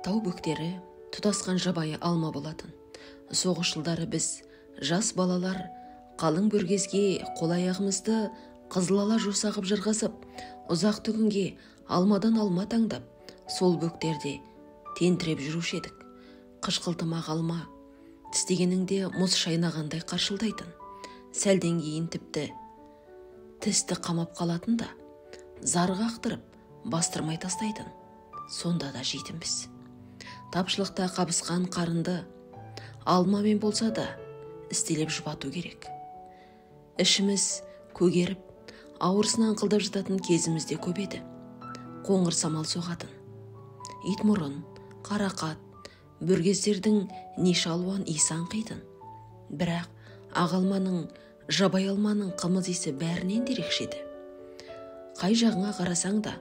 Тау бөктері тұтасқан жабайы алма болатын. Соғыс жылдары біз, жас балалар, қалың бүргезге қол аяғымызды қызылала жосағып жырғызып, ұзақ түгінге алмадан алма таңдап, сол бөктерде тентіреп жүруші едік. Қышқылтымақ алма, тістегеніңде мұз шайнағандай қаршылдайтын. Сәлден кейін тіпті тісті қамап қалатын да, зарға ақтырып, бастырмай тастайтын. Сонда да жейтінбіз. Тапшылықта қабысқан қарынды алмамен болса да істелеп жұбату керек. Ішіміз көгеріп, ауырсынан қылдап жататын кезімізде көп еді. Қоңыр самал соғатын. Итмұрын, қарақат, бүргездердің неше алуан иісі аңқитын. Бірақ ағалманың, жабай алманың қымыз иісі бәрінен ерекше еді. Қай жағыңа қарасаң да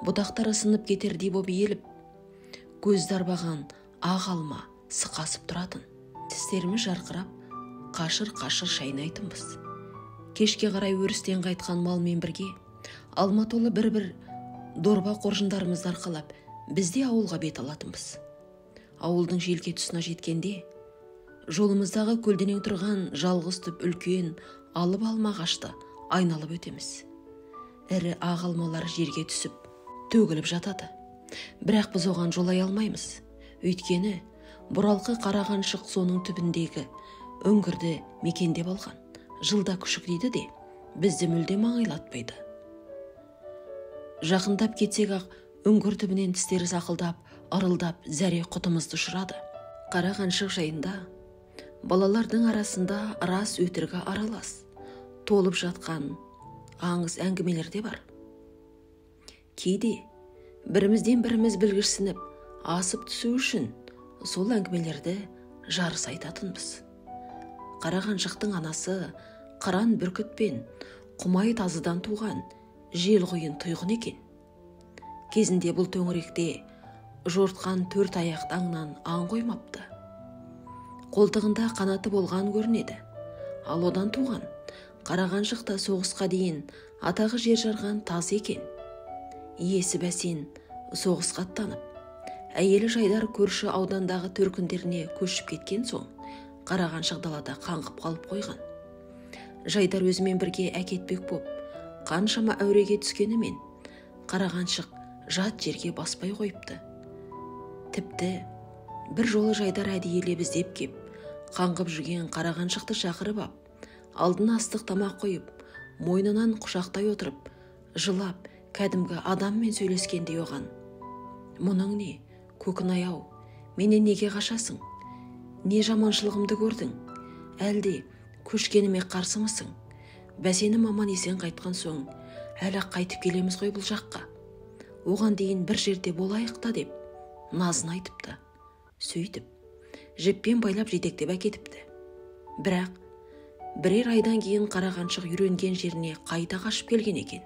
бұдақтары сынып кетердей боп иіліп, көзді арбаған ақ алма сықасып тұратын. Тістеріміз жарқырап, қашыр-қашыр шайнайтынбыз. Кешке қарай өрістен қайтқан малмен бірге алма толы бір-бір дорба қоржындарымызды арқалап, бізде ауылға бет алатынбыз. Ауылдың желке тұсына жеткенде, жолымыздағы көлденең тұрған жалғыз түп үлкен алып алма ағашты айналып өтеміз. Ірі ақ алмалар жерге түсіп, төгіліп жатады. Бірақ біз оған жолай алмаймыз. Өйткені бұралқы қарағаншық соның түбіндегі үңгірді мекендеп алған. Жылда күшік дейді де, бізді мүлде маңайлатпайды. Жақындап кетсек ақ, үңгір түбінен тістері сақылдап, ырылдап, зәре құтымызды ұшырады. Қарағаншық жайында балалардың арасында рас өтіргі аралас толып жатқан аңыз әңгімелер де бар. Кейде бірімізден біріміз білгішсініп, асып түсу үшін сол әңгімелерді жарыс айтатынбыз. Қарағаншықтың анасы қыран бүркітпен құмай тазыдан туған желқұйын тұйғын екен. Кезінде бұл төңіректе жортқан төрт аяқ аңнан аң қоймапты. Қолтығында қанаты болған көрінеді. Ал одан туған Қарағаншықта соғысқа дейін атағы жер жарған таз екен. Иесі бәсен соғысқа аттанып, әйелі жайдар көрші аудандағы төркіндеріне көшіп кеткен соң, Қарағаншық далада қаңғып қалып қойған. Жайдар өзімен бірге әкетпек боп, қаншама әуреге түскенімен, Қарағаншық жат жерге баспай қойыпты. Тіпті бір жолы Жайдар әдейілеп іздеп кеп, қаңғып жүрген Қарағаншықты шақырып ап, алдына астық тамақ қойып, мойнынан құшақтай отырып, жылап, кәдімгі адаммен сөйлескендей оған: "Мұның не, Көкінай-ау, менен неге қашасың? Не жаманшылығымды көрдің? Әлде көшкеніме қарсымысың? Бәсенім аман есен қайтқан соң, әлі қайтып келеміз ғой бұл жаққа. Оған дейін бір жерде болайық та" деп назын айтыпты. Сөйтіп, жіппен байлап жетектеп әкетіпті. Бірақ бірер айдан кейін Қарағаншық үйренген жеріне қайта қашып келген екен.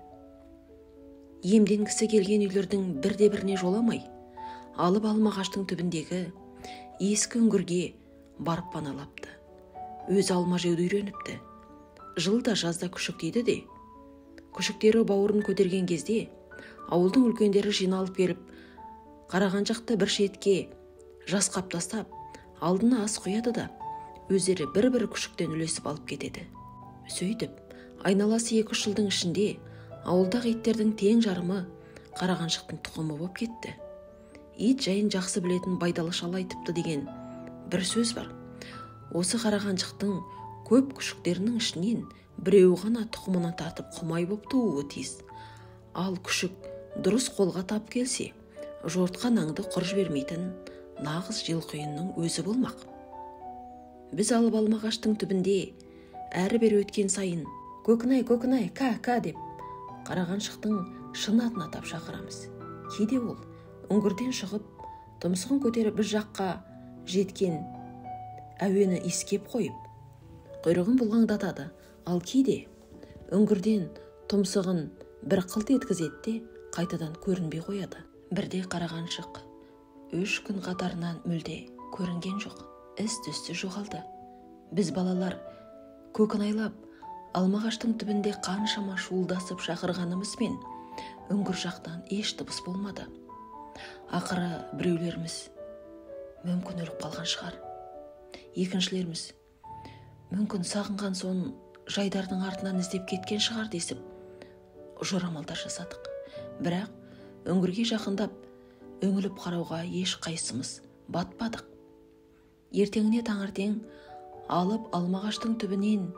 Емденгісі келген үйлердің бірде-біріне жоламай, алып алма ағаштың түбіндегі ескі үңгірге барып паналапты. Өз алма жеуді үйреніпті. Жылда жазда күшік дейді де. Күшіктері бауырын көтерген кезде ауылдың үлкендері жиналып келіп, Қарағаншықты бір шетке жасқап тастап, алдына ас қояды да, өздері бір-бір күшіктен үлесіп алып кетеді. Сөйтіп, айналасы 2-3 жылдың ішінде ауылдағы иттердің тең жарымы Қарағаншықтың тұқымы боп кетті. Ит жайын жақсы білетін байдалы шал айтыпты деген бір сөз бар. Осы Қарағаншықтың көп күшіктерінің ішінен біреу ғана тұқымына тартып құмай боп тууы тиіс. Ал күшік дұрыс қолға тап келсе, жортқан аңды құр жібермейтін нағыз желқұйынның өзі болмақ. Біз алып алма ағаштың түбінде әрі-бері өткен сайын "Көкінай, Көкінай, ка" деп Қарағаншықтың шын атын атап шақырамыз. Кейде ол үңгірден шығып, тұмсығын көтеріп біз жаққа жеткен әуені иіскеп қойып, құйрығын бұлғаңдатады. Ал кейде үңгірден тұмсығын бір қылт еткізеді де қайтадан көрінбей қояды. Бірде Қарағаншық 3 күн қатарынан мүлде көрінген жоқ. Із-түзсіз жоғалды. Біз балалар Көкінайлап алма ағаштың түбінде қаншама шуылдасып шақырғанымызбен үңгір жақтан еш дыбыс болмады. Ақыры біреулеріміз мүмкін өліп қалған шығар. Екіншілеріміз мүмкін сағынған соң жайдардың артынан іздеп кеткен шығар десіп жорамалдар жасадық. Бірақ үңгірге жақындап үңіліп қарауға еш қайсымыз батпадық. Ертеңіне таңертең алып алмағаштың түбінен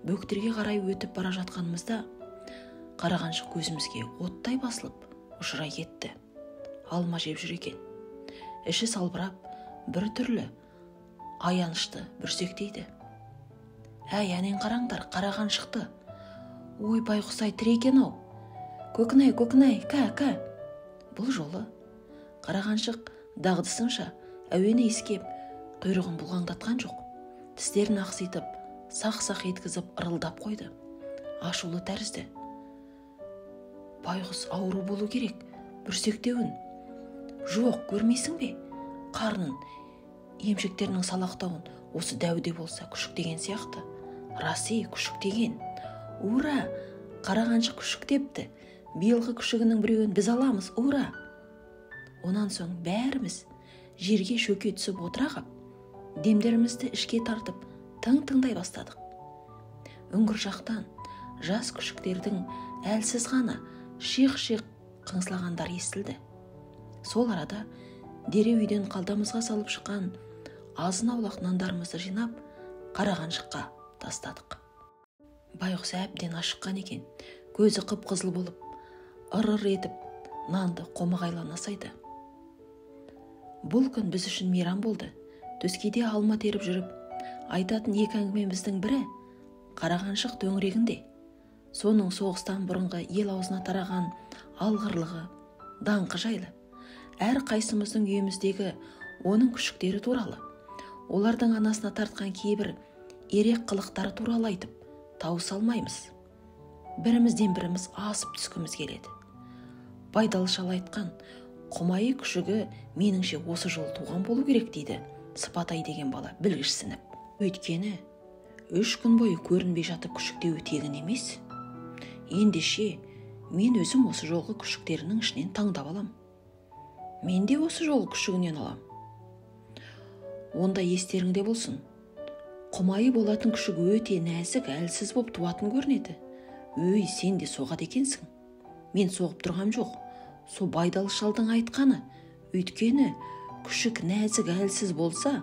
бөктерге қарай өтіп бара жатқанымызда қарағаншық көзімізге оттай басылып ұшырай кетті. Алма жеп жүр екен. Іші салбырап, бір түрлі аянышты бүрсектейді. Әй, әнен қараңдар, қараған шықты. Ой, байқұс-ай, тірі екен-ау. Көкінай, кә. Бұл жолы қарағаншық дағдысынша әуені иіскеп, құйрығын бұлғаңдатқан жоқ. Тістерін ақситып, сақ-сақ еткізіп ырылдап қойды. Ашулы тәрізді. Байғұс ауру болу керек, бүрсектеуін. Жоқ, көрмейсің бе? Қарнын, емшектерінің салақтауын осы дәуде болса күшіктеген сияқты. Раси, күшіктеген. Ура! Қарағаншық күшіктепті. Биылғы күшігінің біреуін біз аламыз, ура! Онан соң бәріміз жерге шөке түсіп отырағап, демдерімізді ішке тартып, тың-тыңдай бастадық. Үңгір жақтан жас күшіктердің әлсіз ғана шиқ-шиқ қыңсылағандар естілді. Сол арада дереу үйден қалтамызға салып шыққан азын-аулақ нандарымызды жинап, қарағаншыққа тастадық. Байғұс әбден ашыққан екен, көзі қып-қызыл болып, ыр-ыр етіп нанды қомағайлана сайды. Бұл күн біз үшін мейрам болды. Төскейде алма теріп жүріп, айтатын екі әңгімеміздің бірі қарағаншық төңірегінде. Соның соғыстан бұрынғы ел аузына тараған алғырлығы, даңқы жайлы. Әр қайсымыздың үйіміздегі оның күшіктері туралы, олардың анасына тартқан кейбір ерек қылықтары туралы айтып, тауыса алмаймыз. Бірімізден біріміз асып түскіміз келеді. Байдалы шал айтқан, Құмайы күшігі меніңше осы жол туған болу керек дейді Сыпатай деген бала білгішсініп. Өйткені 3 күн бойы көрінбей жатып күшіктеуі тегін емес. Ендеше мен өзім осы жолғы күшіктерінің ішінен таңдап алам. Мен де осы жолғы күшігінен алам. Онда естеріңде болсын. Құмайы болатын күшік өте нәзік, әлсіз боп туатын көрінеді. Өй, сен де соғады екенсің. Мен соғып тұрғам жоқ. Со байдалы шалдың айтқаны. Өйткені күшік нәзік, әлсіз болса,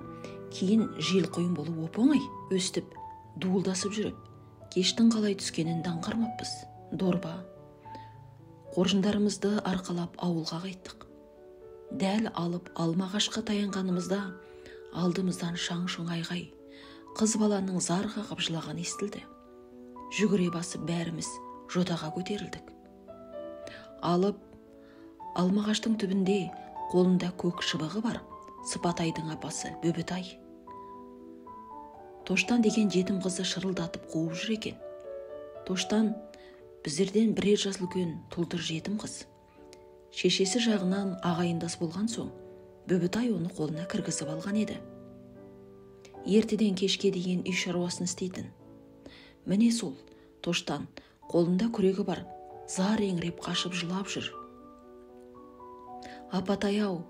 кейін жел қойын болу оп-оңай. Өстіп, дуылдасып жүріп, кештің қалай түскенін даңғармаппыз. Дорба. Қоржындарымызды арқалап ауылға қайттық. Дәл алып алмағашқа таянғанымызда алдымыздан шаң-шұң айғай, қыз баланың зар қағып жылаған естілді. Жүгіре басып бәріміз жотаға көтерілдік. Алып алмағаштың түбінде қолында көк шыбығы бар Сыпатайдың апасы Бөбітай. Тоштан деген жетім қызды шырылдатып қуып жүр екен. Тоштан біздерден бірер жас үлкен тұлдыр жетім қыз. Шешесі жағынан ағайындас болған соң, Бөбітай оны қолына кіргізіп алған еді. Ертеден кешке дейін үй шаруасын істейтін. Міне сол Тоштан қолында күрегі бар, зар еңіреп қашып жылап жүр. Апатай-ау,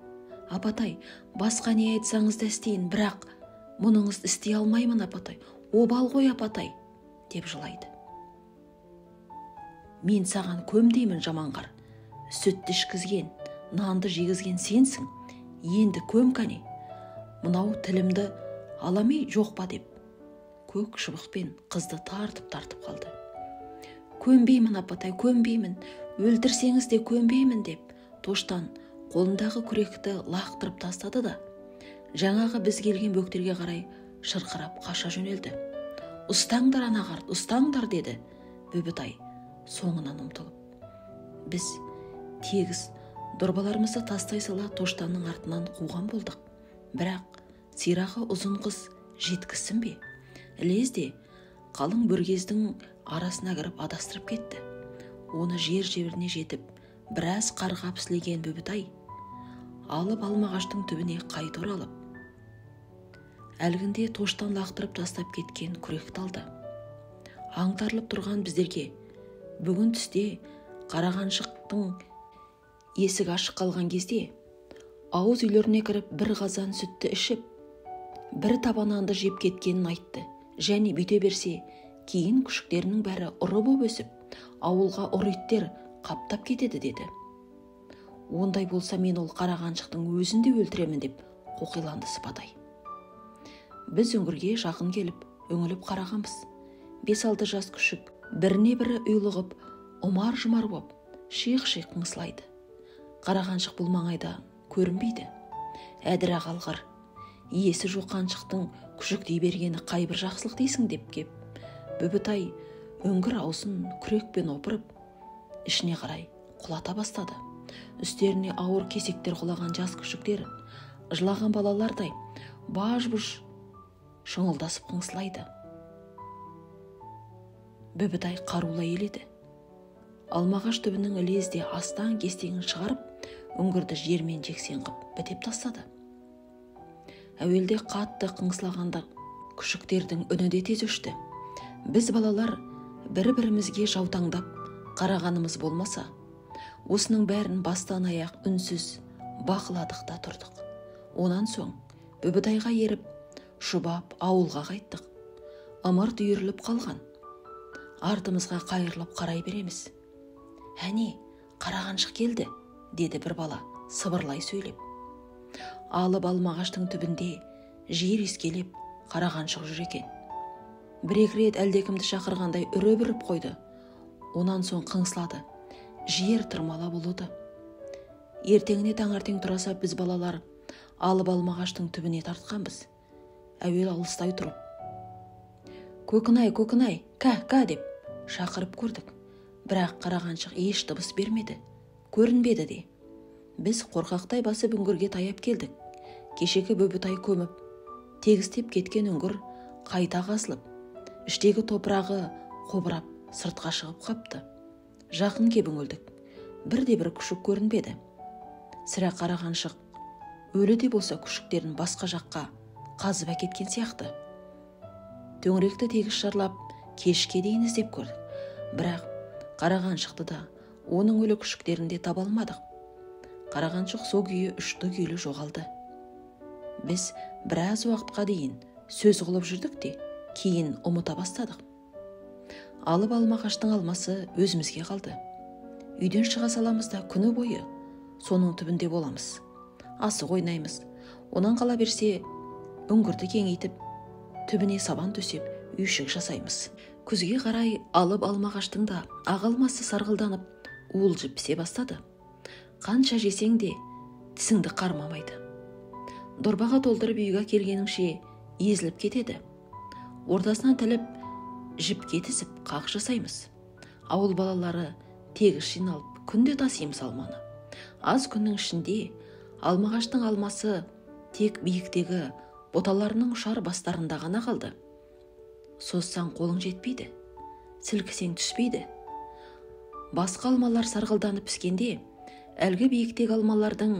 апатай, басқа не айтсаңыз да істейін, бірақ мұныңызды істей алмаймын, апатай. Обал ғой, апатай, деп жылайды. Мен саған көмдеймін, жаманғар. Сүтті ішкізген, нанды жегізген сенсің. Енді көм кәне. Мынау тілімді аламай жоқ па деп. Көк шыбықпен қызды тартып қалды. Көнбеймін, апатай, көнбеймін. Өлтірсеңіз де көнбеймін деп. Тоштан қолындағы күректі лақтырып тастады да, жаңағы біз келген бөктерге қарай шырқырап қаша жөнелді. Ұстаңдар, анағарт, ұстаңдар, деді Бөбітай соңынан ұмтылып. Біз тегіс дорбаларымызды тастай сала Тоштанның артынан қуған болдық. Бірақ сирағы ұзын қыз жеткізсін бе? Лезде қалың бүргездің арасына кіріп адастырып кетті. Оны жер-жебіріне жетіп, біраз қарғап сілеген Бөбітай алып алмағаштың түбіне қайта оралып, әлгінде Тоштан лақтырып тастап кеткен күректі алды. Аңтарылып тұрған біздерге бүгін түсте қарағаншықтың есік ашық қалған кезде ауыз үйлеріне кіріп бір қазан сүтті ішіп, бір табан нанды жеп кеткенін айтты. Және бүйте берсе, кейін күшіктерінің бәрі ұры боп өсіп, ауылға ұры иттер қаптап кетеді деді. Ондай болса мен ол қара қаншықтың өзін де өлтіремін деп қоқиланды Сыпатай. Біз үңгірге жақын келіп, үңіліп қарағанбыз. 5-6 жас күшік біріне бірі ұйлығып, ұмар-жұмар боп, шиқ-шиқ қыңсылайды. Қара қаншық бұл маңайда көрінбейді. Әдіра қалғыр. Иесі жоқ қаншықтың күшіктей бергені қай бір жақсылық дейсің деп кеп, Бүбітай үңгір аузын күрекпен опырып, ішіне қарай құлата бастады. Үстеріне ауыр кесектер құлаған жас күшіктер, жылаған балалардай баж-бұж шыңылдасып қыңсылайды. Бүбітай қарулай еледі. Алмағаш түбінің ілезде астан кестеңін шығарып, үңгірді жермен жексен қып бітеп тастады. Әуелде қатты қыңсылағанда күшіктердің үні де тез өшті. Біз балалар бір-бірімізге жаутаңдап қарағанымыз болмаса, осының бәрін бастан аяқ үнсіз бақыладық та тұрдық. Онан соң Бүбітайға еріп, шұбап ауылға қайттық. Ымырт үйіріліп қалған. Артымызға қайырылып қарай береміз. Әне, қара қаншық келді, деді бір бала сыбырлай сөйлеп. Алып алмағаштың түбінде жер ескелеп қара қаншық жүр екен. Бір-екі рет әлдекімді шақырғандай үріп қойды. Онан соң қыңсылады. Жер тырмалап ұлыды. Ертеңіне таңертең тұраса біз балалар алып алмағаштың түбіне тартқанбыз. Әуел алыстай тұрып, көкінай, ка деп шақырып көрдік. Бірақ қара қаншық еш дыбыс бермеді, көрінбеді де. Біз қорқақтай басып үңгірге таяп келдік. Кешегі Бүбітай көміп, тегістеп кеткен үңгір қайта қазылып, іштегі топырағы қобырап сыртқа шығып қапты. Жақын кеп үңілдік. Бірде-бір күшік көрінбеді. Сірә қара қаншық өлі де болса күшіктерін басқа жаққа қазып әкеткен сияқты. Төңіректі тегіс шарлап, кешке дейін іздеп көрдік. Бірақ қара қаншықты да, оның өлі күшіктерін де таба алмадық. Қара қаншық со күйі үшті-күйлі жоғалды. Біз біраз уақытқа дейін сөз қылып жүрдік те, кейін ұмыта бастадық. Алып алмағаштың алмасы өзімізге қалды. Үйден шыға саламызда күні бойы соның түбінде боламыз. Асық ойнаймыз. Онан қала берсе, үңгірді кеңейтіп, түбіне сабан төсеп, үйшік жасаймыз. Күзге қарай алып алмағаштың да ағалмасы сарғылданып, уылжып пісе бастады. Қанша жесең де тісіңді қармамайды. Дорбаға толтырып үйге келгеніңше езіліп кетеді. Ортасынан тіліп, жіпке тізіп қақ жасаймыз. Ауыл балалары тегіс жиналып, күнде тасимыз алманы. Аз күннің ішінде алмағаштың алмасы тек биіктегі боталарының ұшар бастарында ғана қалды. Созсаң қолың жетпейді, сілкісең түспейді. Басқа алмалар сарғылданып піскенде, әлгі биіктегі алмалардың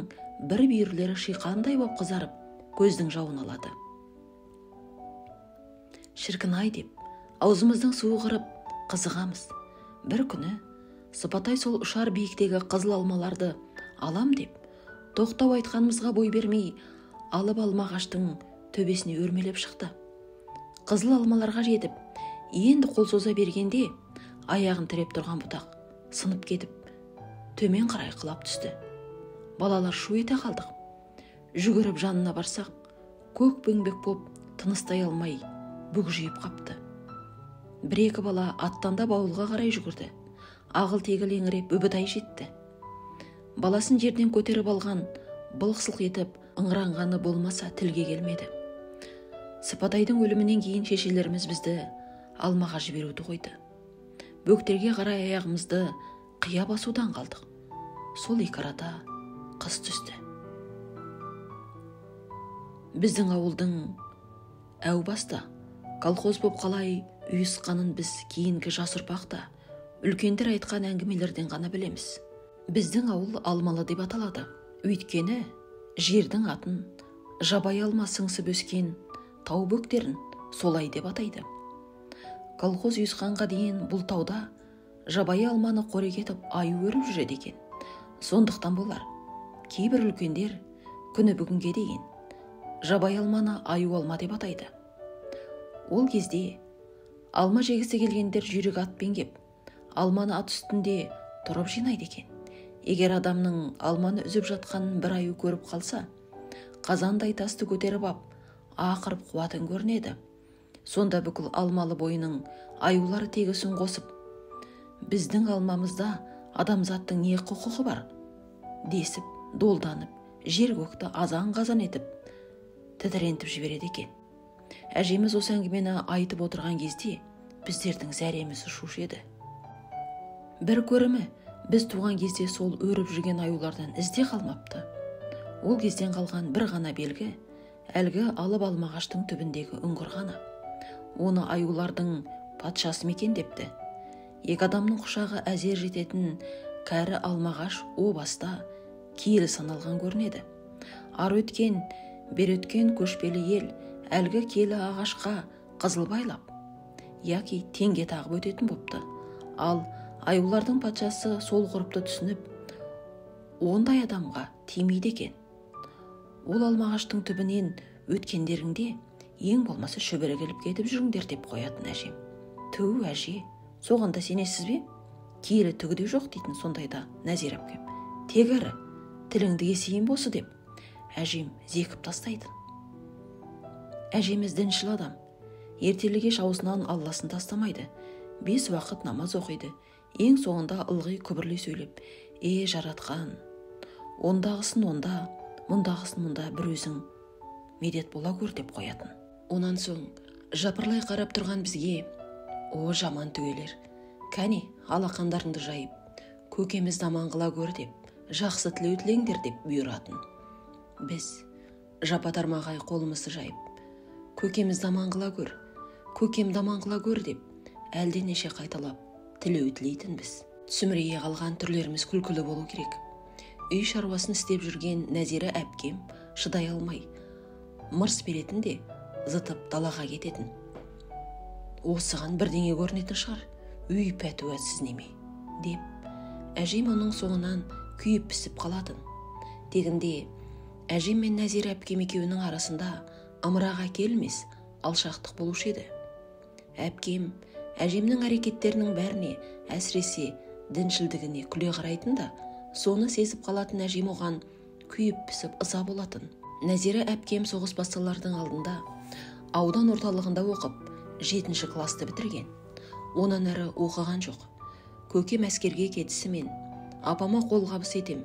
бір бүйірлері шиқандай боп қызарып, көздің жауын алады. Шіркін-ай деп, аузымыздың суы қырып, қызығамыз. Бір күні Сыпатай сол ұшар биіктегі қызыл алмаларды алам деп, тоқтау айтқанымызға бой бермей, алып алмағаштың төбесіне өрмелеп шықты. Қызыл алмаларға жетіп, енді қол соза бергенде, аяғын тіреп тұрған бұтақ сынып кетіп, төмен қарай құлап түсті. Балалар шу ете қалдық. Жүгіріп жанына барсақ, көк беңбек боп тыныстай алмай бүгжиіп қапты. Бір-екі бала аттандап ауылға қарай жүгірді. Ағыл-тегіл еңіреп Бүбітай жетті. Баласын жерден көтеріп алған, былқ-сылқ етіп ыңыранғаны болмаса тілге келмеді. Сыпатайдың өлімінен кейін шешелеріміз бізді алмаға жіберуді қойды. Бөктерге қарай аяғымызды қия басудан қалдық. Сол екі арада қыс түсті. Біздің ауылдың әу баста колхоз боп қалай үйісқанын біз кейінгі жас ұрпақта үлкендер айтқан әңгімелерден ғана білеміз. Біздің ауыл алмалы деп аталады. Өйткені жердің атын жабай алма сыңсып өскен тау бөктерін солай деп атайды. Колхоз үйісқанға дейін бұл тауда жабай алманы қорек етіп аю өріп жүреді екен. Сондықтан болар, кейбір үлкендер күні бүгінге дейін жабай алманы аю алма деп атайды. Ол кезде алма жегісі келгендер жүйрік атпен кеп, алманы ат үстінде тұрып жинайды екен. Егер адамның алманы үзіп жатқанын бір аю көріп қалса, қазандай тасты көтеріп ап, ақырып қуатын көрінеді. Сонда бүкіл алмалы бойының аюлары тегісін қосып, біздің алмамызда адамзаттың не құқығы бар? Десіп, долданып, жер көкті азан-қазан етіп, тітірентіп жібереді екен. Әжеміз осы әңгімені айтып отырған кезде, біздердің зәреміз ұшушы еді. Бір көрімі, біз туған кезде сол өріп жүрген аюлардан ізде қалмапты. Ол кезден қалған бір ғана белгі, әлгі алып алмағаштың түбіндегі үңгір ғана. Оны аюлардың патшасы мекен депті. Екі адамның құшағы әзер жететін кәрі алмағаш о баста киелі саналған көрінеді. Ар өткен, бер өткен көшпелі ел әлгі киелі ағашқа қызыл байлап, яки теңге тағып өтетін бопты. Ал аюлардың патшасы сол ғұрыпты түсініп, ондай адамға тимейді екен. Ол алмағаштың түбінен өткендеріңде ең болмаса шөбере келіп кетіп жүріңдер деп қоятын әжем. Түу әже, соғанда сенесіз бе? Киелі түгі де жоқ дейтін сондайда Нәзира әпкем. Тегірі, тіліңді есейін босы деп әжем зекіп тастайды. Әжеміз діншіл адам. Ертелі кеш аузынан алласын тастамайды. 5 уақыт намаз оқиды. Ең соңында ылғи күбірлей сөйлеп, жаратқан, ондағысын онда, мұндағысын мұнда бір өзің медет бола көр деп қоятын. Онан соң жапырлай қарап тұрған бізге, о жаман түгелер, кәне алақандарыңды жайып, көкеміз аман қыла көр деп, жақсы тілеу тілеңдер деп бұйыратын. Біз жапа-тармағай қолымызды жайып, көкеміз аман қыла көр, көкемді аман қыла көр деп, әлденеше қайталап тілеу тілейтінбіз. Түсімірейе қалған түрлеріміз күлкілі болу керек. Үй шаруасын істеп жүрген Нәзира әпкем шыдай алмай, мырс беретін де зытып далаға кететін. Осыған бірдеңе көрінетін шығар, үй пәтуәсіз неме, деп, әжем оның соңынан күйіп пісіп қалатын. Тегінде, әжем мен Нәзира әпкем екеуінің арасында ымыраға келмес, алшақтық болушы еді. Әпкем, әжемнің әрекеттерінің бәріне, әсіресе діншілдігіне күле қарайтын да, соны сезіп қалатын әжем оған күйіп пісіп ыза болатын. Нәзира әпкем соғыс басталардың алдында аудан орталығында оқып, 7-ші класты бітірген. Онан әрі оқыған жоқ. Көкем әскерге кетісімен, апама қолғабыс етем,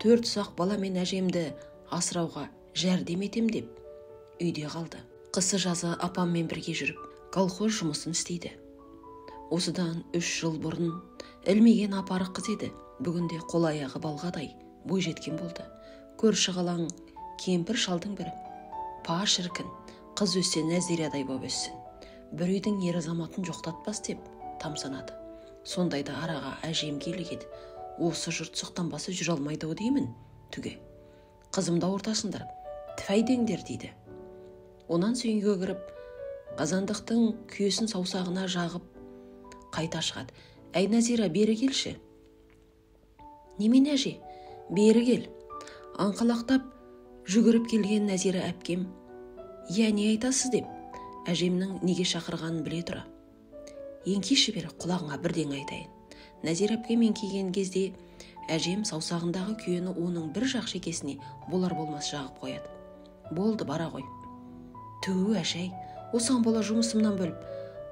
4 ұсақ бала мен әжемді асырауға жәрдем етем деп, үйде қалды. Қысы жазы апаммен бірге жүріп, колхоз жұмысын істейді. Осыдан 3 жыл бұрын ілмеген апарық қыз еді. Бүгінде қол-аяғы балғадай бой жеткен болды. Көрші қалаң кемпір шалдың бірі. Па шіркін, қыз өссе Нәзирадай боп өссін. Бір үйдің ер азаматын жоқтатпас деп тамсанады. Сондайда араға әжем келігеді. Осы жұрт сұқтанбасы жүр алмайды деймін, түге. Қызымда ортасындар, тіфәйдеңдер дейді. Онан сүйінге кіріп, қазандықтың күйесін саусағына жағып, қайта шығады. Әй Нәзира, бері келші. Немен әже, бері кел. Аңқалақтап жүгіріп келген Нәзира әпкем, не айтасыз деп, әжемнің неге шақырғанын біле тұра. Еңкейші бері, құлағыңа бірден айтайын. Нәзира әпкем еңкейген кезде, әжем саусағындағы күйені оның бір жақ шекесіне болар-болмас жағып қояды. Болды, бара ғой. Түу әжей, осыған бола жұмысымнан бөліп,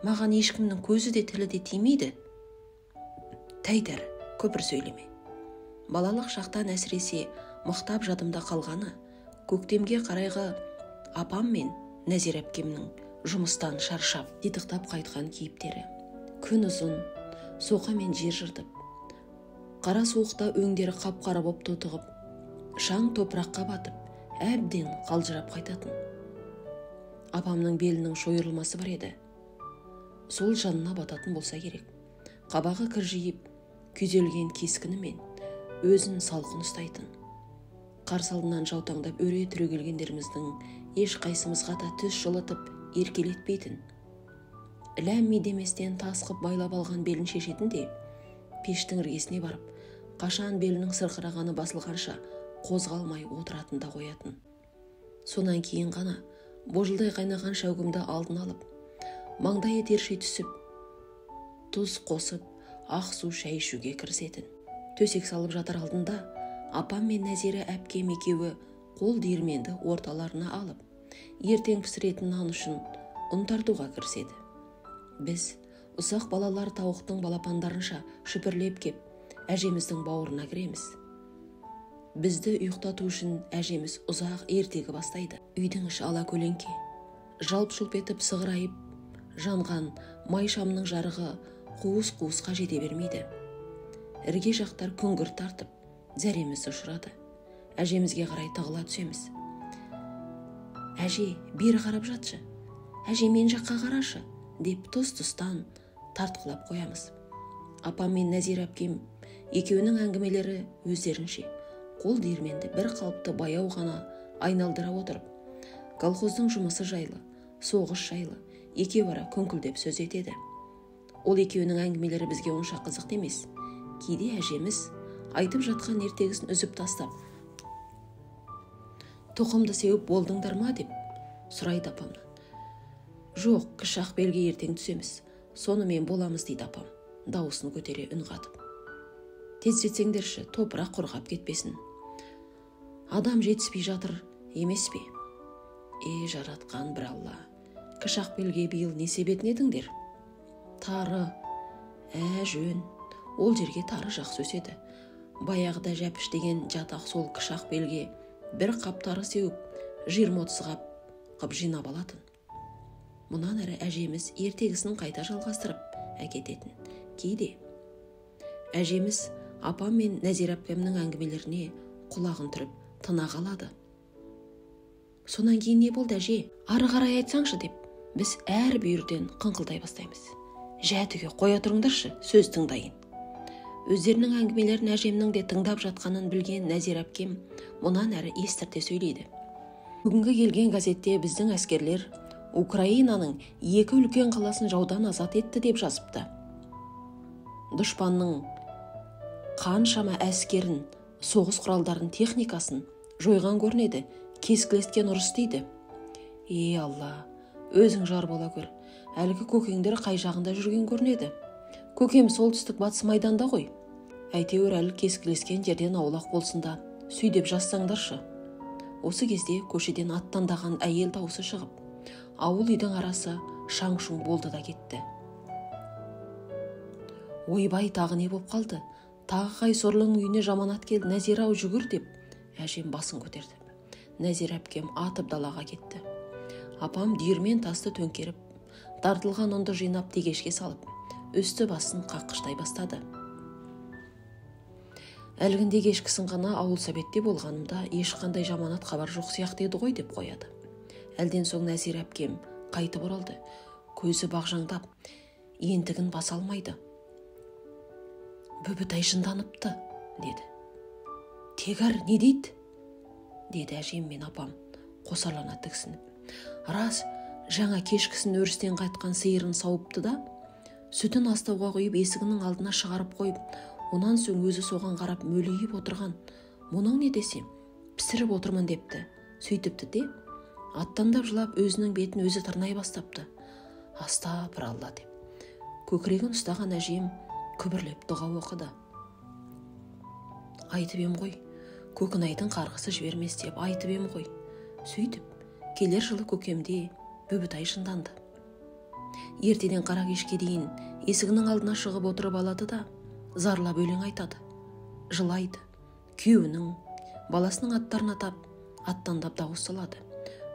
маған ешкімнің көзі де тілі де тимейді. Тәйдір, көпір сөйлеме. Балалық шақтан әсіресе мықтап жадымда қалғаны, көктемге қарайғы апам мен Нәзира әпкемнің жұмыстан шаршап, титықтап қайтқан кейіптері. Күн ұзын, соқа мен жер жыртып, қара суықта өңдері қап-қара боп тотығып, шаң топыраққа батып, әбден қалжырап қайтатын. Апамның белінің шойырылмасы бар еді. Сол жанына бататын болса керек. Қабағы кіржиіп, күйзелген кескінімен өзін салқын ұстайтын. Қарсы алдынан жаутаңдап өре түрегелгендеріміздің еш қайсымызға да түс жылытып еркелетпейтін. Ләмми деместен тасқып байлап алған белін шешетін де, пештің іргесіне барып, қашан белінің сырқырағаны басылғанша қозғалмай отыратын да қоятын. Сонан кейін ғана божылдай қайнаған шәугімді алдын алып, маңдайы терши түсіп, тұз қосып, ақ су шай ішуге кірісетін. Төсек салып жатар алдында апам мен Нәзира әпкем екеуі қол диірменді орталарына алып, ертең пісіретін нан үшін ұн тартуға кіріседі. Біз ұсақ балалар тауықтың балапандарынша шүпірлеп кеп, әжеміздің бауырына кіреміз. Бізді ұйықтату үшін әжеміз ұзақ ертегі бастайды. Үйдің іші ала көлеңке, жалп-жұлп етіп сығырайып, жанған май шамның жарығы қуыс-қуысқа жете бермейді. Ірге жақтар күңгір тартып, зәреміз ұшырады. Әжемізге қарай тығыла түсеміз. Әже, бері қарап жатшы, әже мен жаққа қарашы, деп тұс-тұстан тартқылап қоямыз. Апам мен Нәзира әпкем екеуінің әңгімелері өздерінше, қол диірменді бір қалыпты баяу ғана айналдыра отырып, колхоздың жұмысы жайлы, соғыс жайлы екеуара күңкілдеп сөз етеді. Ол екеуінің әңгімелері бізге онша қызық емес. Кейде әжеміз айтып жатқан ертегісін үзіп тастап, «Тоқымды сеуіп болдыңдар ма?» деп сұрайды апамнан. «Жоқ, кіші Ақбелге ертең түсеміз, сонымен боламыз» дейді апам, дауысын көтере үн қатып. «Тездетсеңдерші, топырақ құрғап кетпесін. Адам жетіспей жатыр емес пе?» Жаратқан бір Алла, кіші Ақбелге биыл не себетін едіңдер? Тары, жөн, ол жерге тары жақсы өседі. Баяғыда Жәпіш деген жатақ сол кіші Ақбелге бір қап тары сеуіп, 20-30 қап жинап алатын. Мұнан әрі әжеміз ертегісін қайта жалғастырып әкететін. Кейде әжеміз апам мен Нәзира әпкемнің әңгімелеріне құлағын түріп тына қалады. Сонан кейін не болды әже? Ары қарай айтсаңшы деп, біз әр бүйірден қыңқылдай бастаймыз. Жәтіге қоя тұрыңдаршы, сөз тыңдайын. Өздерінің әңгімелерін әжемнің де тыңдап жатқанын білген Нәзира әпкем мұнан әрі естірте сөйлейді. Бүгінгі келген газетте біздің әскерлер Украинаның 2 үлкен қаласын жаудан азат етті деп жазыпты. Дұшпанның қаншама әскерін, соғыс құралдарын, техникасын жойған көрінеді, кескілескен ұрыс дейді. Алла, өзің жар бола көр. Әлгі көкеңдер қай жағында жүрген көрінеді. Көкем солтүстік батыс майданда ғой. Әйтеуір әлі кескілескен жерден аулақ болсында, сөйдеп жазсаңдаршы. Осы кезде көшеден аттандаған әйел дауысы шығып, ауыл үйдің арасы шаң-шұң болды да кетті. Ойбай, тағы не боп қалды? Тағы қай сорлының үйіне жаманат келді, Нәзира-ау жүгір деп, әжем басын көтерді. Нәзира әпкем атып далаға кетті. Апам диірмен тасты төңкеріп, тартылған ұнды жинап тегешке салып, үсті басын қаққыштай бастады. Әлгінде кешкісін ғана ауыл советте болғанымда ешқандай жаманат хабар жоқ сияқты еді ғой деп қояды. Әлден соң Нәзира әпкем қайтып оралды. Көзі бағжаңдап, ентігін баса алмайды. Бүбітай жынданыпты, деді. Тегар не дейді? Деді әжем мен апам қосарлана тіксініп. Рас, жаңа кешкісін өрістен қайтқан сиырын сауыпты да, сүтін астауға қойып есігінің алдына шығарып қойып, онан соң өзі соған қарап мөлиіп отырған. Мұның не десем, пісіріп отырмын депті. Сөйтіпті де, аттандап жылап өзінің бетін өзі тырнай бастапты. Астапыралла деп. Көкірегін ұстаған әжем күбірлеп дұға оқыды. Айтып ем ғой, көкінайдың қарғысы жібермес деп айтып ем ғой. Сөйтіп, келер жылы көкемде Бүбітай жынданды. Ертеден қара кешке дейін есігінің алдына шығып отырып алады да, зарлап өлең айтады, жылайды. Күйеуінің, баласының аттарын атап, аттандап дауыс салады.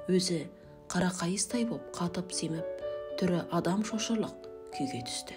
Өзі қара қайыстай боп қатып семіп, түрі адам шошырлық күйге түсті.